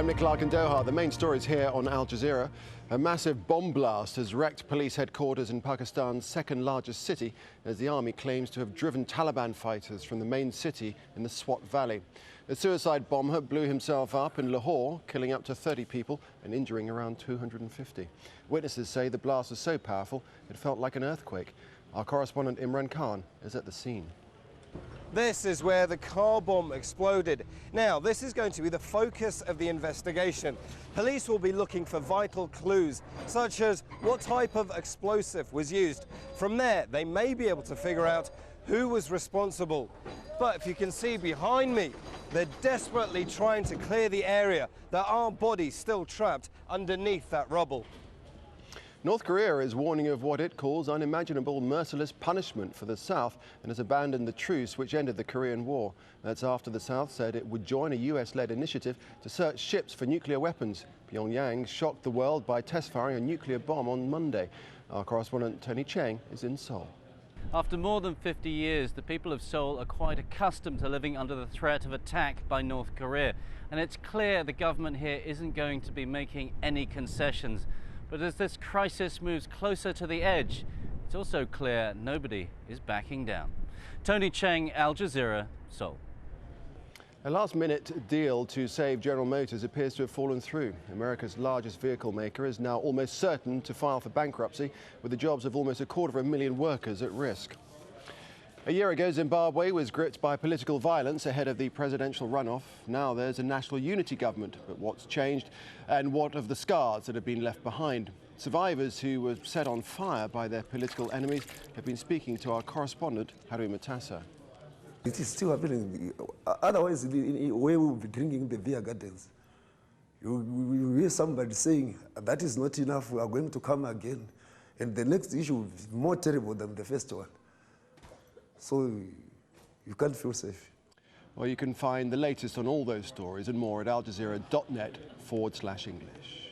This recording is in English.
I'm Nick Clark in Doha. The main stories here on Al Jazeera. A massive bomb blast has wrecked police headquarters in Pakistan's second largest city as the army claims to have driven Taliban fighters from the main city in the Swat Valley. A suicide bomber blew himself up in Lahore, killing up to 30 people and injuring around 250. Witnesses say the blast was so powerful it felt like an earthquake. Our correspondent Imran Khan is at the scene. This is where the car bomb exploded. Now, this is going to be the focus of the investigation. Police will be looking for vital clues, such as what type of explosive was used. From there, they may be able to figure out who was responsible. But if you can see behind me, they're desperately trying to clear the area. There are bodies still trapped underneath that rubble. North Korea is warning of what it calls unimaginable merciless punishment for the South and has abandoned the truce which ended the Korean War. That's after the South said it would join a US-led initiative to search ships for nuclear weapons. Pyongyang shocked the world by test-firing a nuclear bomb on Monday. Our correspondent Tony Cheng is in Seoul. After more than 50 years, the people of Seoul are quite accustomed to living under the threat of attack by North Korea. And it's clear the government here isn't going to be making any concessions. But as this crisis moves closer to the edge, it's also clear nobody is backing down. Tony Cheng, Al Jazeera, Seoul. A last-minute deal to save General Motors appears to have fallen through. America's largest vehicle maker is now almost certain to file for bankruptcy, with the jobs of almost 250,000 workers at risk. A year ago, Zimbabwe was gripped by political violence ahead of the presidential runoff. Now there's a national unity government. But what's changed, and what of the scars that have been left behind? Survivors who were set on fire by their political enemies have been speaking to our correspondent, Harry Matassa. It is still happening. Otherwise, where we will be drinking the beer gardens. You hear somebody saying, that is not enough, we are going to come again. And the next issue will be more terrible than the first one. So you can't feel safe. Well, you can find the latest on all those stories and more at aljazeera.net/English.